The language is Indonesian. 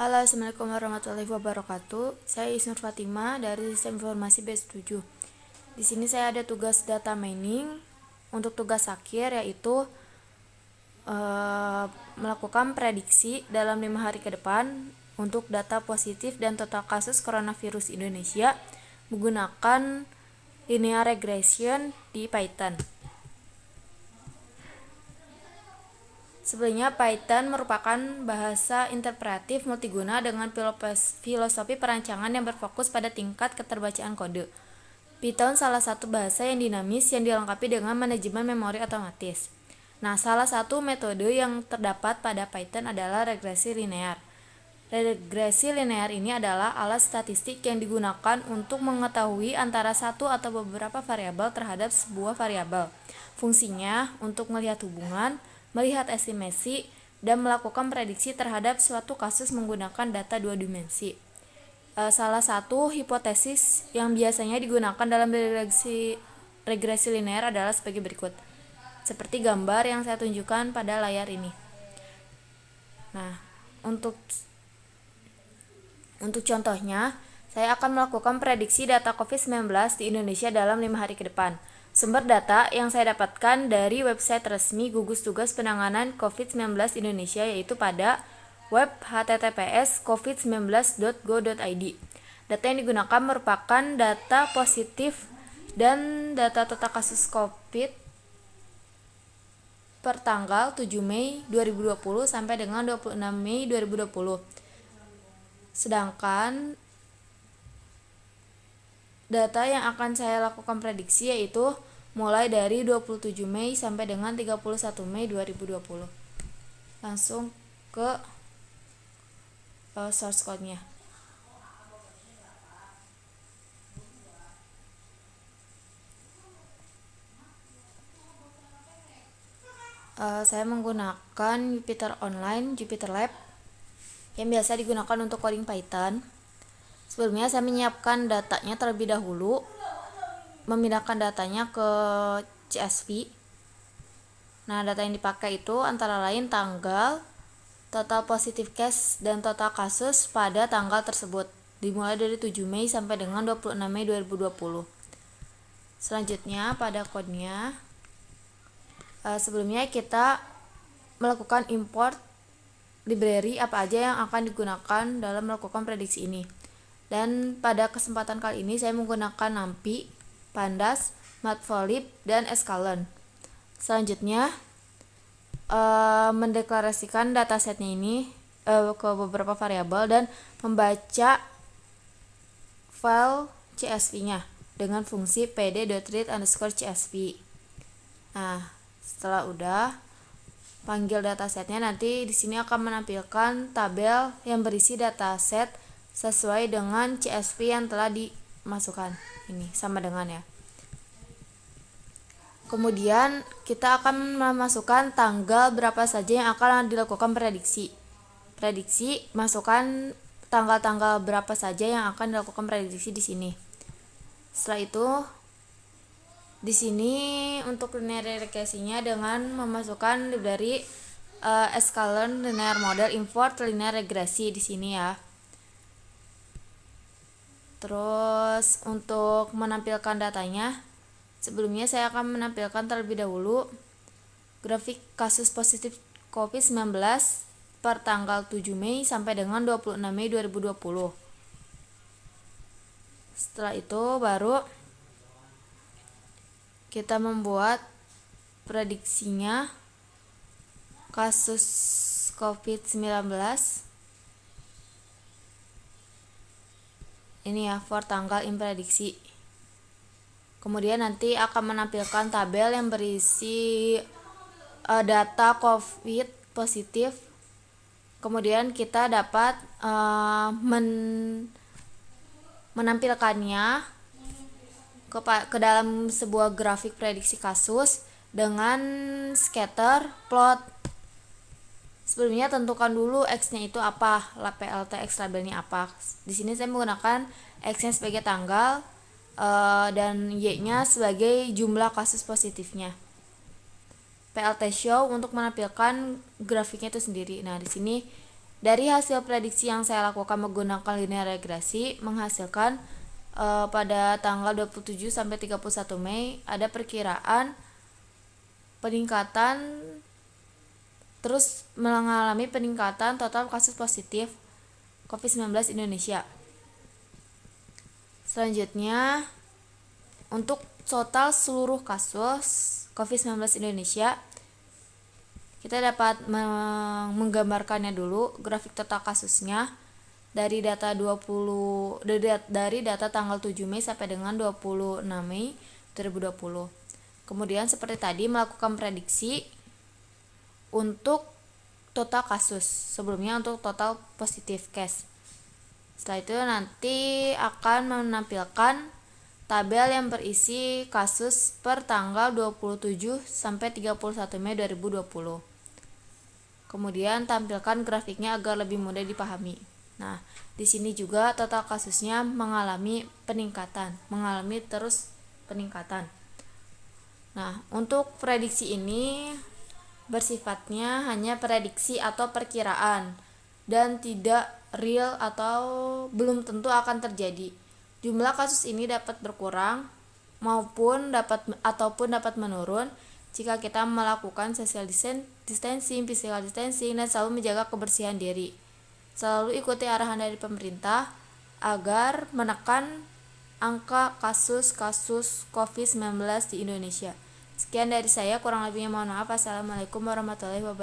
Halo, Assalamualaikum warahmatullahi wabarakatuh. Saya Isnur Fatima dari Sistem Informasi B7. Di sini saya ada tugas data mining. Untuk tugas akhir yaitu melakukan prediksi dalam 5 hari ke depan untuk data positif dan total kasus coronavirus Indonesia menggunakan linear regression di Python. Sebenarnya Python merupakan bahasa interpretif multiguna dengan filosofi perancangan yang berfokus pada tingkat keterbacaan kode. Python salah satu bahasa yang dinamis yang dilengkapi dengan manajemen memori otomatis. Nah, salah satu metode yang terdapat pada Python adalah regresi linear. Regresi linear ini adalah alat statistik yang digunakan untuk mengetahui antara satu atau beberapa variabel terhadap sebuah variabel. Fungsinya untuk melihat hubungan, melihat estimasi, dan melakukan prediksi terhadap suatu kasus menggunakan data dua dimensi. Salah satu hipotesis yang biasanya digunakan dalam regresi linear adalah sebagai berikut. Seperti gambar yang saya tunjukkan pada layar ini. Nah, untuk contohnya, saya akan melakukan prediksi data COVID-19 di Indonesia dalam 5 hari ke depan. Sumber data yang saya dapatkan dari website resmi gugus tugas penanganan COVID-19 Indonesia yaitu pada web https://covid19.go.id. Data yang digunakan merupakan data positif dan data total kasus COVID per tanggal 7 Mei 2020 sampai dengan 26 Mei 2020. Sedangkan data yang akan saya lakukan prediksi yaitu mulai dari 27 Mei sampai dengan 31 Mei 2020. Langsung ke source code-nya. Saya menggunakan Jupyter Online, Jupyter Lab yang biasa digunakan untuk coding Python. Sebelumnya saya menyiapkan datanya terlebih dahulu, memindahkan datanya ke CSV. Nah, data yang dipakai itu antara lain tanggal, total positive case, dan total kasus pada tanggal tersebut, dimulai dari 7 Mei sampai dengan 26 Mei 2020. Selanjutnya pada kodenya, sebelumnya kita melakukan import library apa aja yang akan digunakan dalam melakukan prediksi ini. Dan pada kesempatan kali ini saya menggunakan NumPy, Pandas, Matplotlib, dan Sklearn. Selanjutnya mendeklarasikan datasetnya ini ke beberapa variabel dan membaca file CSV-nya dengan fungsi pd.read_csv. Nah, setelah udah panggil datasetnya, nanti di sini akan menampilkan tabel yang berisi dataset sesuai dengan CSV yang telah dimasukkan. Ini sama dengan ya. Kemudian kita akan memasukkan tanggal berapa saja yang akan dilakukan prediksi. Prediksi masukkan tanggal-tanggal berapa saja yang akan dilakukan prediksi di sini. Setelah itu di sini untuk linear regresinya dengan memasukkan library Sklearn linear model import linear regresi di sini ya. Terus untuk menampilkan datanya, sebelumnya saya akan menampilkan terlebih dahulu grafik kasus positif COVID-19 per tanggal 7 Mei sampai dengan 26 Mei 2020. Setelah itu baru kita membuat prediksinya kasus COVID-19 ini ya for tanggal imprediksi. Kemudian nanti akan menampilkan tabel yang berisi data COVID positif. Kemudian kita dapat menampilkannya ke dalam sebuah grafik prediksi kasus dengan scatter plot. Sebelumnya tentukan dulu X-nya itu apa, PLT X labelnya apa. Di sini saya menggunakan X-nya sebagai tanggal dan Y-nya sebagai jumlah kasus positifnya. PLT show untuk menampilkan grafiknya itu sendiri. Nah, di sini Dari hasil prediksi yang saya lakukan menggunakan linear regresi menghasilkan pada tanggal 27 sampai 31 Mei ada perkiraan peningkatan, terus mengalami peningkatan total kasus positif COVID-19 Indonesia. Selanjutnya, untuk total seluruh kasus COVID-19 Indonesia, kita dapat menggambarkannya dulu grafik total kasusnya dari data tanggal 7 Mei sampai dengan 26 Mei 2020. Kemudian seperti tadi melakukan prediksi untuk total kasus, sebelumnya untuk total positif case. Setelah itu nanti akan menampilkan tabel yang berisi kasus per tanggal 27 sampai 31 Mei 2020. Kemudian tampilkan grafiknya agar lebih mudah dipahami. Nah, di sini juga total kasusnya mengalami peningkatan. Nah, untuk prediksi ini bersifatnya hanya prediksi atau perkiraan dan tidak real atau belum tentu akan terjadi. Jumlah kasus ini dapat berkurang ataupun dapat menurun jika kita melakukan social distancing, physical distancing, dan selalu menjaga kebersihan diri. Selalu ikuti arahan dari pemerintah agar menekan angka kasus-kasus COVID-19 di Indonesia. Sekian dari saya, kurang lebihnya mohon maaf. Assalamualaikum warahmatullahi wabarakatuh.